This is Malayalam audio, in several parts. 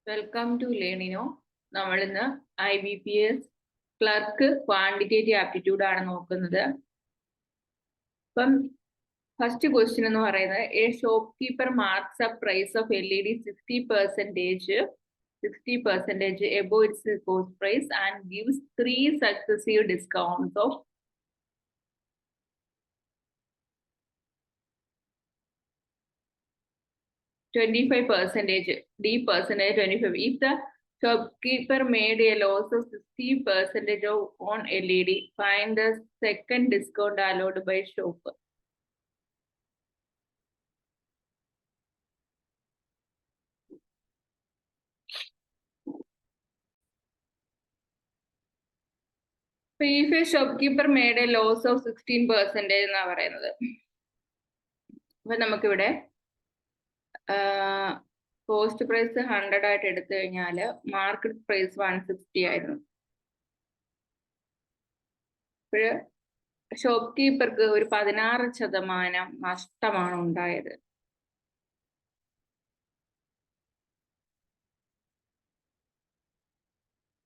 Welcome to Learnino. നമ്മൾ ഇന്ന് IBPS ക്ലർക്ക് ക്വാണ്ടിറ്റേറ്റീവ് ആപ്റ്റിറ്റ്യൂഡ് ആണ് നോക്കുന്നത്. അപ്പം ഫസ്റ്റ് ക്വസ്റ്റ്യൻ എന്ന് പറയുന്നത് a shopkeeper marks up price of LED 60% above its cost price and gives 3 successive discounts of 25%, D percentage 25. If the shopkeeper made a loss of 60% on LED, find the second discount allowed by shop. So if a shopkeeper made a loss of 16% എന്നാ പറയുന്നത്. അപ്പൊ നമുക്കിവിടെ കോസ്റ്റ് പ്രൈസ് 100 ആയിട്ട് എടുത്തു കഴിഞ്ഞാൽ മാർക്കറ്റ് പ്രൈസ് 160 ആയിരുന്നു. അപ്പോഴ് ഷോപ്പ് കീപ്പർക്ക് ഒരു 16% നഷ്ടമാണ് ഉണ്ടായത്.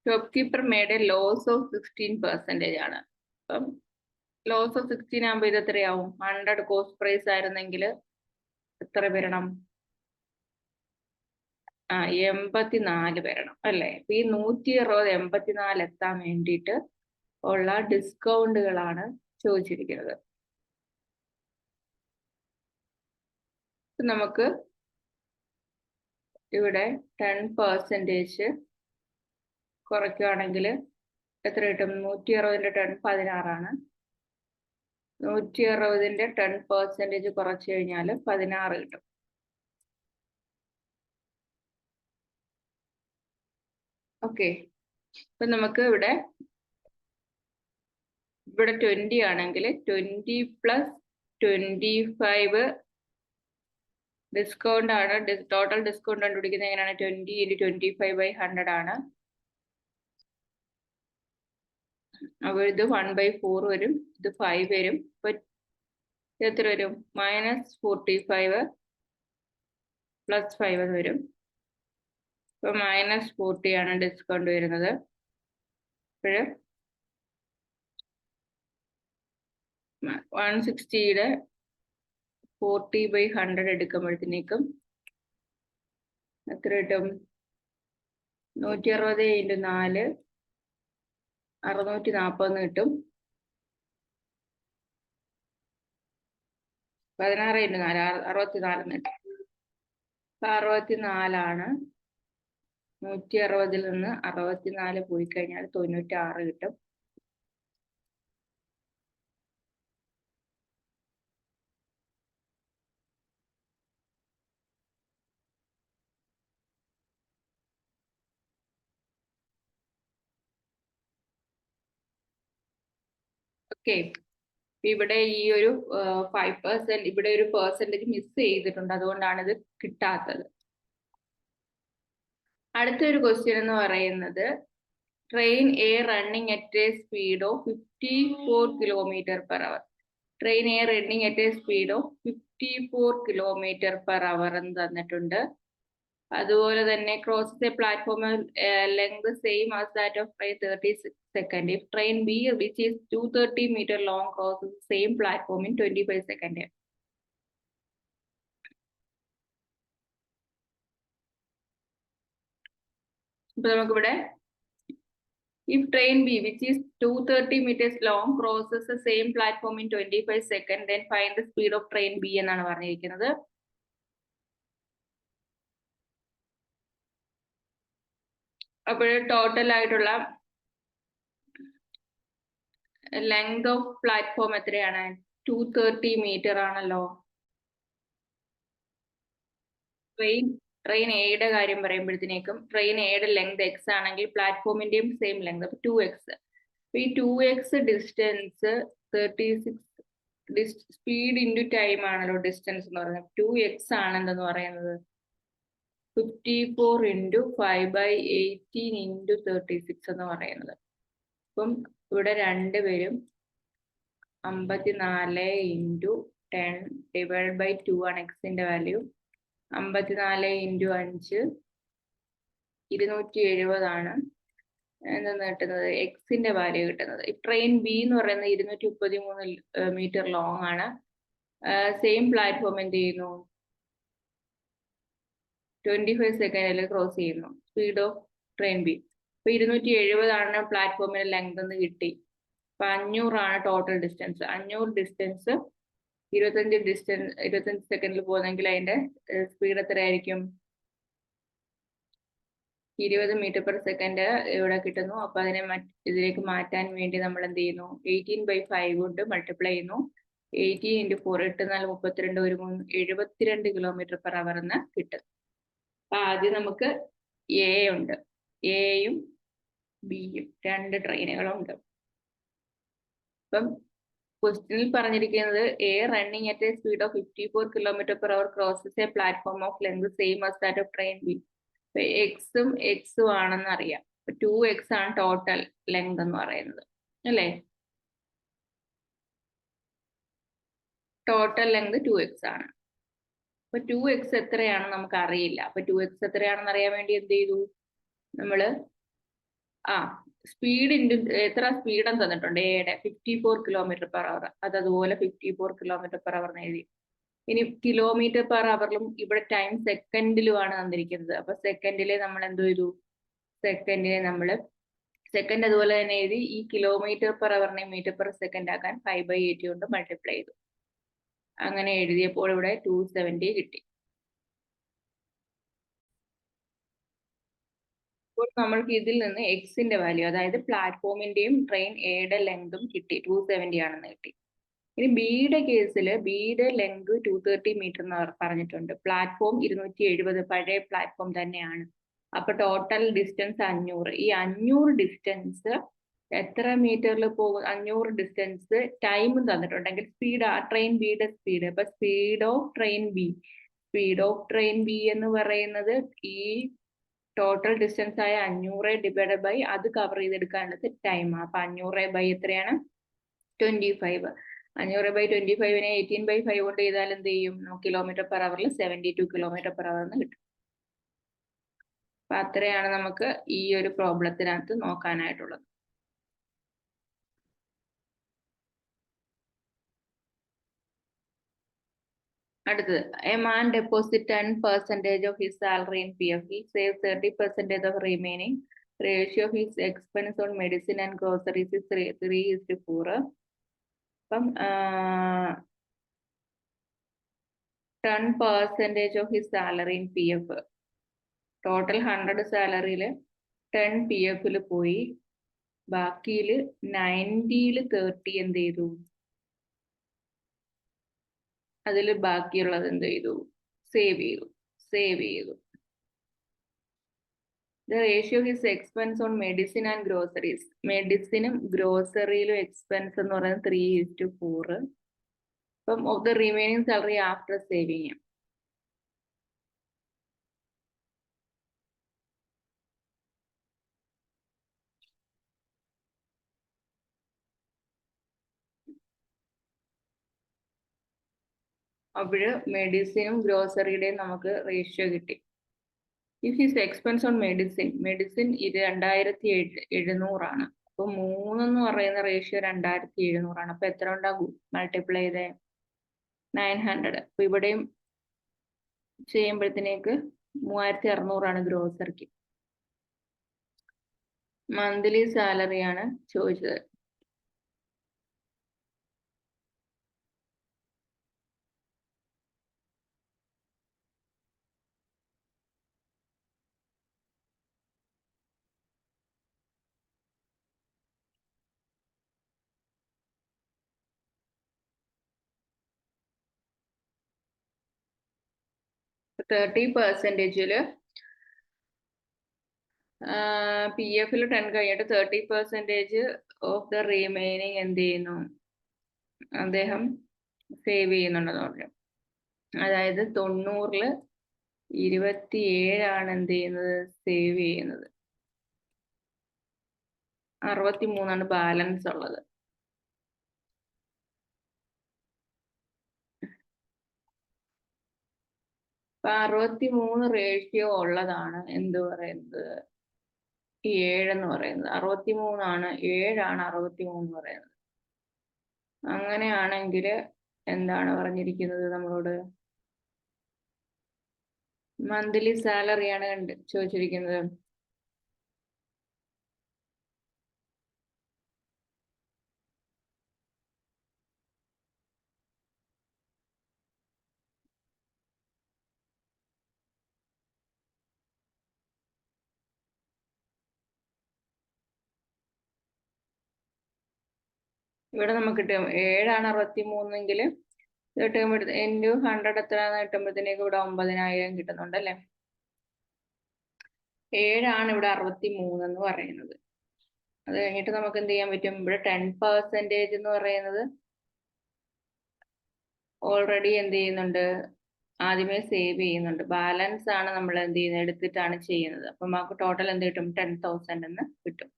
Shopkeeper made a loss of 16% ആണ്. അപ്പം ലോസ് ഓഫ് 16 ആകുമ്പോൾ ഇത് എത്രയാവും? 100 കോസ്റ്റ് പ്രൈസ് ആയിരുന്നെങ്കിൽ എത്ര വരണം? 84 വരണം അല്ലേ? ഈ 160 84 എത്താൻ വേണ്ടിയിട്ട് ഉള്ള ഡിസ്കൗണ്ടുകളാണ് ചോദിച്ചിരിക്കുന്നത്. നമുക്ക് ഇവിടെ 10% കുറയ്ക്കുകയാണെങ്കിൽ എത്ര കിട്ടും? 160ന്റെ 10 16 ആണ്. 160ന്റെ 10% കുറച്ചു കഴിഞ്ഞാൽ 16 കിട്ടും. ഓക്കെ, അപ്പൊ നമുക്ക് ഇവിടെ 20 ആണെങ്കിൽ 20 + 25 ഡിസ്കൗണ്ട് ആണ്. ടോട്ടൽ ഡിസ്കൗണ്ട് കണ്ടുപിടിക്കുന്നത് എങ്ങനെയാണ്? 20 × 25/100 ആണ്. അപ്പൊ ഇത് 1/4 വരും, ഇത് 5 വരും. അപ്പൊ എത്ര വരും? -45 + 5 വരും. ഇപ്പൊ -40 ആണ് ഡിസ്കൗണ്ട് വരുന്നത്. അപ്പോഴ് 160യുടെ 40/100 എടുക്കുമ്പോഴത്തേക്കും എത്ര കിട്ടും? 160 × 4 640 കിട്ടും. 16 × 4 64 കിട്ടും. 64 ആണ്. 160ൽ നിന്ന് 64 പോയി കഴിഞ്ഞാൽ 96 കിട്ടും. ഓക്കെ, ഇവിടെ ഈ ഒരു 5% ഇവിടെ ഒരു പെർസെന്റേജ് മിസ് ചെയ്തിട്ടുണ്ട്, അതുകൊണ്ടാണ് ഇത് കിട്ടാത്തത്. അടുത്തൊരു ക്വസ്റ്റ്യൻ എന്ന് പറയുന്നത് train A running at A speed of 54 km/h. Train A running at A speed of 54 km/h എന്ന് തന്നിട്ടുണ്ട്. അതുപോലെ തന്നെ crosses A platform length same as that of train 30 seconds. If train B, which is 230 meter long, crosses the same platform in 25 seconds. ഇപ്പൊ നമുക്കിവിടെ if train B, which is 230 meters long, crosses the same platform in 25 seconds, then find the speed of train B എന്നാണ് പറഞ്ഞിരിക്കുന്നത്. അപ്പോൾ ടോട്ടൽ ആയിട്ടുള്ള ലെങ്ത് ഓഫ് പ്ലാറ്റ്ഫോം എത്രയാണ്? 230 മീറ്റർ ആണല്ലോ. ട്രെയിൻ എയുടെ കാര്യം പറയുമ്പോഴത്തേക്കും ട്രെയിൻ എയുടെ ലെങ്ത് x ആണെങ്കിൽ പ്ലാറ്റ്ഫോമിന്റെയും സെയിം ലെങ്ത്, അപ്പൊ 2x. ഈ 2x distance 36 speed into time ആണല്ലോ ഡിസ്റ്റൻസ് എന്ന് പറയുന്നത്. 2x ആണ് എന്തെന്ന് പറയുന്നത് 54 × 5/18 × 36 എന്ന് പറയുന്നത്. അപ്പം ഇവിടെ 2 വരും. 54 × 10 / 2 ആണ് എക്സിന്റെ വാല്യൂ. 54 × 5 270 എന്തെന്ന് കിട്ടുന്നത്, എക്സിന്റെ വാല്യൂ കിട്ടുന്നത്. ട്രെയിൻ ബി എന്ന് പറയുന്നത് 233 മീറ്റർ ലോങ് ആണ്. സെയിം പ്ലാറ്റ്ഫോം എന്ത് ചെയ്യുന്നു, 25 സെക്കൻഡിൽ ക്രോസ് ചെയ്യുന്നു. Speed of train B. അപ്പൊ 270 പ്ലാറ്റ്ഫോമിന്റെ ലെങ്ത് എന്ന് കിട്ടി. അപ്പൊ 500 ടോട്ടൽ ഡിസ്റ്റൻസ്. 500 ഡിസ്റ്റൻസ് 25 സെക്കൻഡിൽ പോകുന്നെങ്കിൽ അതിന്റെ സ്പീഡ് എത്രയായിരിക്കും, 20 മീറ്റർ പെർ സെക്കൻഡ് ഇവിടെ കിട്ടുന്നു. അപ്പൊ അതിനെ ഇതിലേക്ക് മാറ്റാൻ വേണ്ടി നമ്മൾ എന്ത് ചെയ്യുന്നു, 18/5 കൊണ്ട് മൾട്ടിപ്ലൈ ചെയ്യുന്നു. 18 × 4 8 4 32 1 3 72 കിലോമീറ്റർ പെർ അവർ എന്ന് കിട്ടും. അപ്പൊ ആദ്യം നമുക്ക് എ ഉണ്ട്, എയും ബിയും 2 ട്രെയിനുകളുണ്ട്. അപ്പം ക്വസ്റ്റ്യനിൽ പറഞ്ഞിരിക്കുന്നത് A running at A speed of 54 kilometre per our crosses A platform of length same as that of train B. എക്സും എക്സും ആണെന്ന് അറിയാം. 2x ആണ് ടോട്ടൽ ലെങ്ത് എന്ന് പറയുന്നത്, അല്ലേ? ടോട്ടൽ ലെങ്ത് 2x ആണ്. അപ്പൊ 2x എത്രയാണ് നമുക്ക് അറിയില്ല. അപ്പൊ 2x എത്രയാണെന്ന് അറിയാൻ വേണ്ടി എന്ത് ചെയ്തു നമ്മള്, സ്പീഡ് എത്ര സ്പീഡും തന്നിട്ടുണ്ട് എയുടെ, 54 കിലോമീറ്റർ പെർ അവർ. അതുപോലെ 54 കിലോമീറ്റർ പെർ അവർ എഴുതി. ഇനി കിലോമീറ്റർ പെർ അവറിലും ഇവിടെ ടൈം സെക്കൻഡിലുമാണ് തന്നിരിക്കുന്നത്. അപ്പൊ സെക്കൻഡിലെ നമ്മൾ എന്ത് ചെയ്തു, സെക്കൻഡിനെ നമ്മൾ സെക്കൻഡ് അതുപോലെ തന്നെ എഴുതി. ഈ കിലോമീറ്റർ പെർ അവറിനെ മീറ്റർ പെർ സെക്കൻഡ് ആക്കാൻ 5/8 കൊണ്ട് മൾട്ടിപ്ലൈ ചെയ്തു. അങ്ങനെ എഴുതിയപ്പോൾ ഇവിടെ 270 കിട്ടി. അപ്പോൾ നമ്മൾക്ക് ഇതിൽ നിന്ന് എക്സിന്റെ വാല്യൂ, അതായത് പ്ലാറ്റ്ഫോമിന്റെയും ട്രെയിൻ എയുടെ ലെങ്തും കിട്ടി, 270 ആണെന്ന് കിട്ടി. ഇനി ബിയുടെ കേസിൽ ബിയുടെ ലെങ്ത് 230 മീറ്റർ എന്ന് പറഞ്ഞിട്ടുണ്ട്. പ്ലാറ്റ്ഫോം 270, പഴയ പ്ലാറ്റ്ഫോം തന്നെയാണ്. അപ്പൊ ടോട്ടൽ ഡിസ്റ്റൻസ് 500. ഈ 500 ഡിസ്റ്റൻസ് എത്ര മീറ്ററിൽ പോകും, 500 ഡിസ്റ്റൻസ് ടൈമും തന്നിട്ടുണ്ടെങ്കിൽ സ്പീഡ്, ട്രെയിൻ ബിയുടെ സ്പീഡ്. അപ്പൊ സ്പീഡ് ഓഫ് ട്രെയിൻ ബി എന്ന് പറയുന്നത് ഈ ടോട്ടൽ ഡിസ്റ്റൻസ് ആയ 500 ഡിവൈഡ് ബൈ അത് കവർ ചെയ്തെടുക്കാനുള്ളത് ടൈം. അപ്പൊ 500 എത്രയാണ്, 25. 500/25 18/5 കൊണ്ട് ചെയ്താൽ എന്ത് ചെയ്യും, കിലോമീറ്റർ പെർ അവറിൽ 72 കിലോമീറ്റർ പെർ അവർ എന്ന് കിട്ടും. അപ്പൊ അത്രയാണ് നമുക്ക് ഈ ഒരു പ്രോബ്ലത്തിനകത്ത് നോക്കാനായിട്ടുള്ളത്. അടുത്തത്, a man deposit 10% of his salary in PF. He saves 30% of remaining. Ratio of his expense on medicine and groceries is 3:4. അപ്പം 10% of his salary in PF. Total 100 സാലറിയിൽ 10 PF പോയി. ബാക്കിയിൽ 90ൽ 30 എന്ത് ചെയ്തു, അതിൽ ബാക്കിയുള്ളത് എന്ത് ചെയ്തു, സേവ് ചെയ്തു. The ratio of his expense on medicine and groceries. മെഡിസിനും ഗ്രോസറിയിലും എക്സ്പെൻസ് എന്ന് പറയുന്നത് 3:4. അപ്പം of the remaining salary after saving. അപ്പോഴ് മെഡിസിനും ഗ്രോസറിയുടെയും നമുക്ക് റേഷ്യോ കിട്ടി. If his expense on medicine 2700 ആണ്. അപ്പൊ 3 എന്ന് പറയുന്ന റേഷ്യോ 2700 ആണ്. അപ്പൊ എത്ര ഉണ്ടാകും, മൾട്ടിപ്ലൈ ചെയ്തേ 900. അപ്പൊ ഇവിടെയും ചെയ്യുമ്പോഴത്തേക്ക് 3600 ആണ് ഗ്രോസറിക്ക്. മന്ത്ലി സാലറിയാണ് ചോദിച്ചത്. PF 10 കഴിഞ്ഞിട്ട് 30% ഓഫ് ദ റിമൈനിങ് എന്ത് ചെയ്യുന്നു, അദ്ദേഹം സേവ് ചെയ്യുന്നുണ്ടെന്ന് പറഞ്ഞു. അതായത് 90ൽ 27 എന്ത് ചെയ്യുന്നത്, സേവ് ചെയ്യുന്നത്. 63 ബാലൻസ് ഉള്ളത്. അപ്പൊ 63 റേഷ്യോ ഉള്ളതാണ് എന്ത് പറയുന്നത്, 7 എന്ന് പറയുന്നത്. 63 7 63 എന്ന് പറയുന്നത്. അങ്ങനെയാണെങ്കിൽ എന്താണ് പറഞ്ഞിരിക്കുന്നത് നമ്മളോട്? മന്ത്ലി സാലറിയാണ് ചോദിച്ചിരിക്കുന്നത്. ഇവിടെ നമുക്ക് കിട്ടും 7 63 കിട്ടുമ്പോൾ ഇൻറ്റു 100 എത്രയാണെന്ന് കിട്ടുമ്പോഴത്തേക്ക് ഇവിടെ 9000 കിട്ടുന്നുണ്ട് അല്ലേ? 7 ഇവിടെ 63 എന്ന് പറയുന്നത്. അത് കഴിഞ്ഞിട്ട് നമുക്ക് എന്ത് ചെയ്യാൻ പറ്റും? ഇവിടെ 10% എന്ന് പറയുന്നത് ഓൾറെഡി എന്ത് ചെയ്യുന്നുണ്ട്? ആദ്യമേ സേവ് ചെയ്യുന്നുണ്ട്. ബാലൻസ് ആണ് നമ്മൾ എന്ത് ചെയ്യുന്നത്? എടുത്തിട്ടാണ് ചെയ്യുന്നത്. അപ്പൊ നമുക്ക് ടോട്ടൽ എന്ത് കിട്ടും? 10,000 എന്ന് കിട്ടും.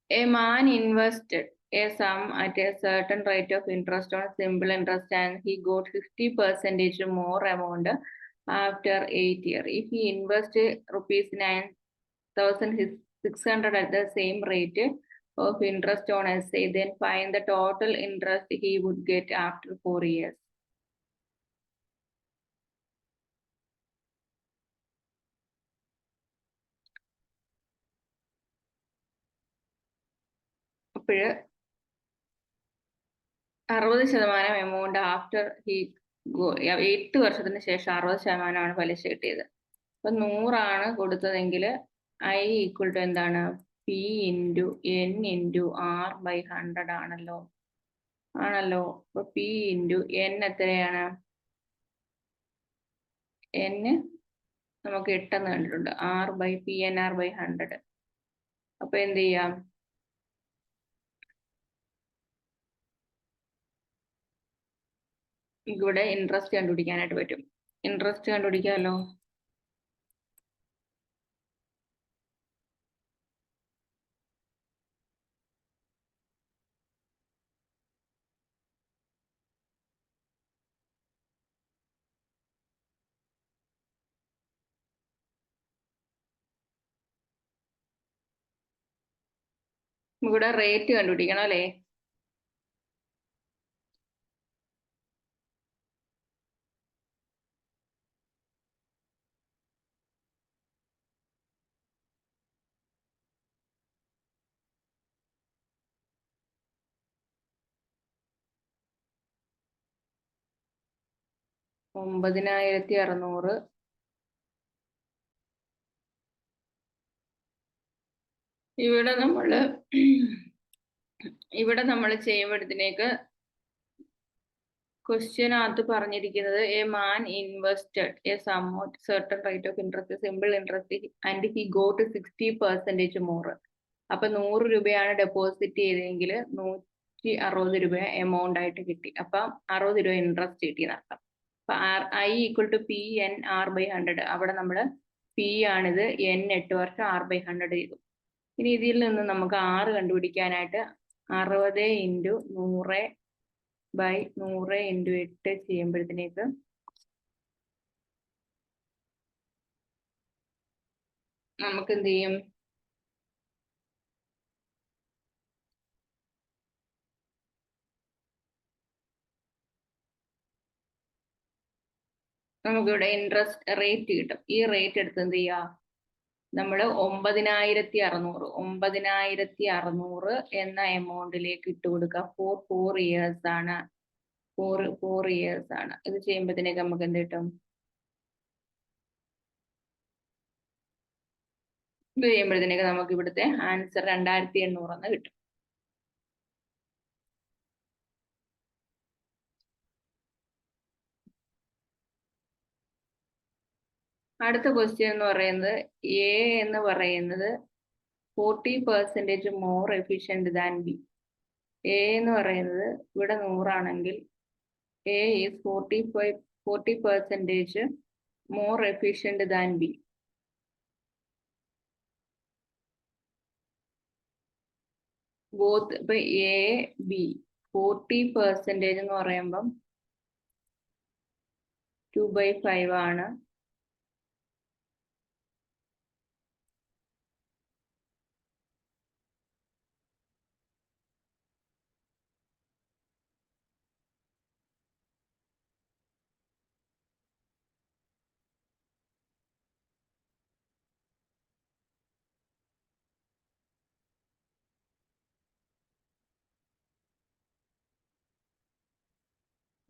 A man invested a sum at a certain rate of interest on simple interest and he got 50% more amount after 8 years. If he invested rupees 9,600 at the same rate of interest on SA, then find the total interest he would get after 4 years. അപ്പോൾ 60% എമൗണ്ട് ആഫ്റ്റർ ഹി 8 വർഷത്തിന് ശേഷം 60% പലിശ കിട്ടിയത്. അപ്പൊ 100 കൊടുത്തതെങ്കിൽ I ഈക്വൽ ടു എന്താണ്? P into N into R/100 ആണല്ലോ. അപ്പൊ P ഇൻറ്റു N എത്രയാണ്? N നമുക്ക് 8 എന്ന് കണ്ടിട്ടുണ്ട്. R/PNR/100. അപ്പൊ എന്ത് ചെയ്യാം? ഇവിടെ ഇൻട്രസ്റ്റ് കണ്ടുപിടിക്കാനായിട്ട് പറ്റും. ഇൻട്രസ്റ്റ് കണ്ടുപിടിക്കാമല്ലോ. ഇവിടെ റേറ്റ് കണ്ടുപിടിക്കണം അല്ലേ? $9,600 ഇവിടെ നമ്മൾ ചെയ്യുമ്പോഴത്തേക്ക് ക്വസ്റ്റ്യനകത്ത് പറഞ്ഞിരിക്കുന്നത് a man invested a sum of certain rate of interest simple interest and he got 60% more. അപ്പൊ 100 രൂപയാണ് ഡെപ്പോസിറ്റ് ചെയ്തെങ്കിൽ 160 രൂപ എമൗണ്ട് ആയിട്ട് കിട്ടി. അപ്പൊ 60 രൂപ ഇൻട്രസ്റ്റ് കിട്ടി നടക്കാം. അപ്പൊ I ഈക്വൽ ടു PNR/100. അവിടെ നമ്മൾ P ആണിത്, N 8 വർഷം, R/100 ചെയ്തു. ഇനി ഇതിൽ നിന്ന് നമുക്ക് R കണ്ടുപിടിക്കാനായിട്ട് 60 ഇൻറ്റു 100/100 ഇൻറ്റു 8 ചെയ്യുമ്പോഴത്തേക്ക് നമുക്ക് എന്ത് ചെയ്യും? നമുക്കിവിടെ ഇൻട്രസ്റ്റ് റേറ്റ് കിട്ടും. ഈ റേറ്റ് എടുത്ത് എന്ത് ചെയ്യുക? നമ്മൾ 9,600 എന്ന എമൗണ്ടിലേക്ക് ഇട്ട് കൊടുക്കുക. 4 ഇയേഴ്സ് ആണ്. 4 ഇയേഴ്സ് ആണ്. ഇത് ചെയ്യുമ്പോഴത്തേക്ക് നമുക്ക് എന്ത് കിട്ടും? ഇത് ചെയ്യുമ്പോഴത്തേക്ക് നമുക്ക് ഇവിടുത്തെ ആൻസർ 2,800 എന്ന് കിട്ടും. അടുത്ത ക്വസ്റ്റ്യൻ എന്ന് പറയുന്നത് എ എന്ന് പറയുന്നത് 40% more efficient than B. A എന്ന് പറയുന്നത് ഇവിടെ 100 ആണെങ്കിൽ A is 40% more efficient than B. Both ഇപ്പൊ എ ബി 40% എന്ന് പറയുമ്പം 2/5 ആണ്.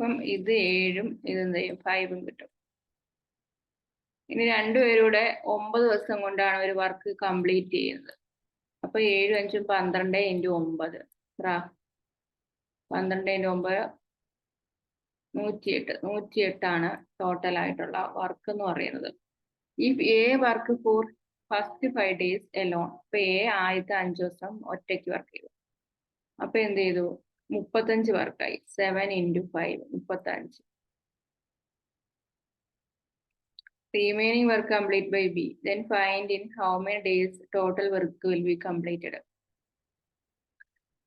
അപ്പം ഇത് 7ഉം ഇത് എന്ത് ചെയ്യും 5ഉം കിട്ടും. ഇനി രണ്ടുപേരൂടെ 9 ദിവസം കൊണ്ടാണ് ഒരു വർക്ക് കംപ്ലീറ്റ് ചെയ്യുന്നത്. അപ്പൊ 7 5 12 × 9 എത്ര? 12 × 9 108. 108 ടോട്ടൽ ആയിട്ടുള്ള വർക്ക് എന്ന് പറയുന്നത്. If A work for first 5 days alone. അപ്പൊ എ ആദ്യത്തെ 5 ദിവസം ഒറ്റയ്ക്ക് വർക്ക് ചെയ്തു. അപ്പൊ എന്ത് ചെയ്തു? 35 വർക്കായി. 7 × 5 35. Remaining work complete by B. Then find in how many days total work will be completed.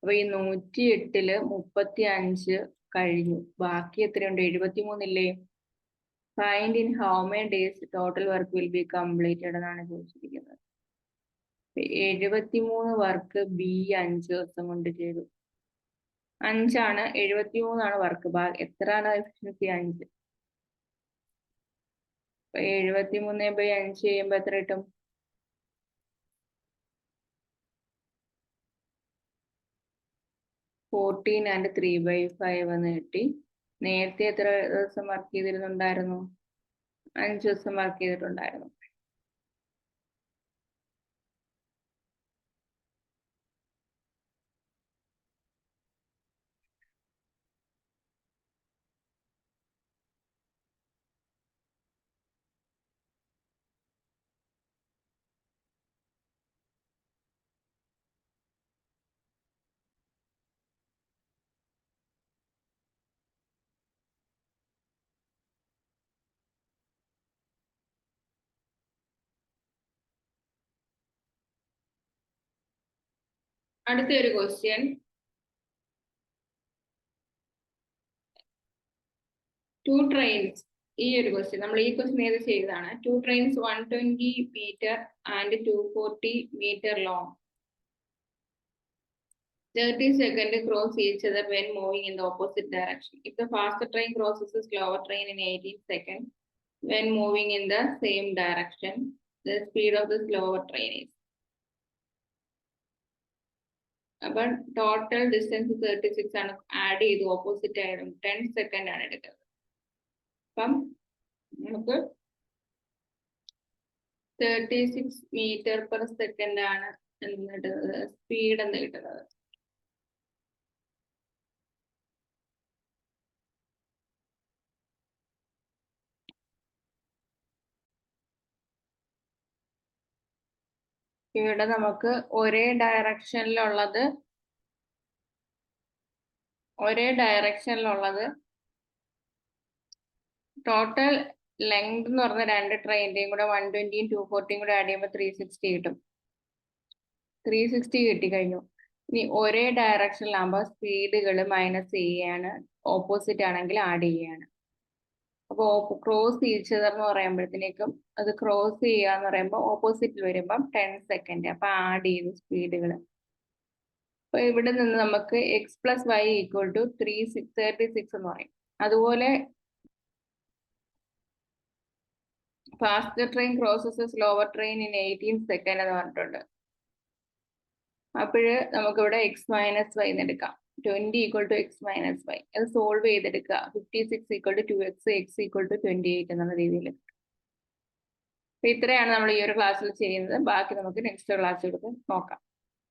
അപ്പൊ ഈ 108-ല് 35 കഴിഞ്ഞു. ബാക്കി എത്രയുണ്ട്? 73 ഇല്ലേ? Find in how many days total work will be completed എന്നാണ് ചോദിച്ചിരിക്കുന്നത്. 73 വർക്ക് ബി 5 ദിവസം കൊണ്ട് ചെയ്തു. 5 73 വർക്ക്. എത്രയാണ് എഫിഷ്യൻസി? 5. 73/5 ചെയ്യുമ്പോ എത്ര കിട്ടും? 14 and 3/5 എന്ന് കിട്ടി. നേരത്തെ എത്ര ദിവസം വർക്ക് ചെയ്തിരുന്നുണ്ടായിരുന്നു? 5 ദിവസം വർക്ക് ചെയ്തിട്ടുണ്ടായിരുന്നു. അടുത്ത ഒരു ക്വസ്റ്റ്യൻ. To trains. ഈ ഒരു ക്വസ്റ്റ്യൻ നമ്മൾ ഈ ക്വസ്റ്റ്യൻ ഏത് ചെയ്തതാണ്? 2 trains 120 meter and 240 meter long. 30 seconds cross each other when moving in the opposite direction. If the faster train crosses the slower train in 18 seconds when moving in the same direction, the speed of the slower train is. അപ്പം ടോട്ടൽ ഡിസ്റ്റൻസ് 36 ആണ്. ആഡ് ചെയ്ത് ഓപ്പോസിറ്റ് ആയിട്ടും 10 സെക്കൻഡ് ആണ് എടുക്കുന്നത്. അപ്പം നമുക്ക് 36 meter/second ആണ് സ്പീഡ് എന്ന് കിട്ടുന്നത്. ഇവിടെ നമുക്ക് ഒരേ ഡയറക്ഷനിലുള്ളത് ടോട്ടൽ ലെങ്ത് എന്ന് പറഞ്ഞ 2 ട്രെയിനിന്റെയും കൂടെ 120-യും 240-യും കൂടെ ആഡ് ചെയ്യുമ്പോൾ 360 കിട്ടും. 360 കിട്ടിക്കഴിഞ്ഞു. ഇനി ഒരേ ഡയറക്ഷനിലാകുമ്പോൾ സ്പീഡുകൾ മൈനസ് ചെയ്യാണ്, ഓപ്പോസിറ്റ് ആണെങ്കിൽ ആഡ് ചെയ്യാണ്. അപ്പോൾ ക്രോസ് ഈച്ചതർ എന്ന് പറയുമ്പോഴത്തേക്കും അത് ക്രോസ് ചെയ്യാന്ന് പറയുമ്പോൾ ഓപ്പോസിറ്റിൽ വരുമ്പം 10 സെക്കൻഡ്. അപ്പൊ ആഡ് ചെയ്തു സ്പീഡുകൾ. അപ്പൊ ഇവിടെ നിന്ന് നമുക്ക് x+y = 36 എന്ന് പറയും. അതുപോലെ faster train crosses slower train in 18 second എന്ന് പറഞ്ഞിട്ടുണ്ട്. അപ്പോഴ് നമുക്കിവിടെ x-y എന്ന് എടുക്കാം. 20 = x-y. അത് സോൾവ് ചെയ്തെടുക്കുക. 56 = 2x, x = 28 എന്നുള്ള രീതിയിൽ. അപ്പൊ ഇത്രയാണ് നമ്മൾ ഈ ഒരു ക്ലാസ്സിൽ ചെയ്യുന്നത്. ബാക്കി നമുക്ക് നെക്സ്റ്റ് ക്ലാസ്സിൽ നോക്കാം.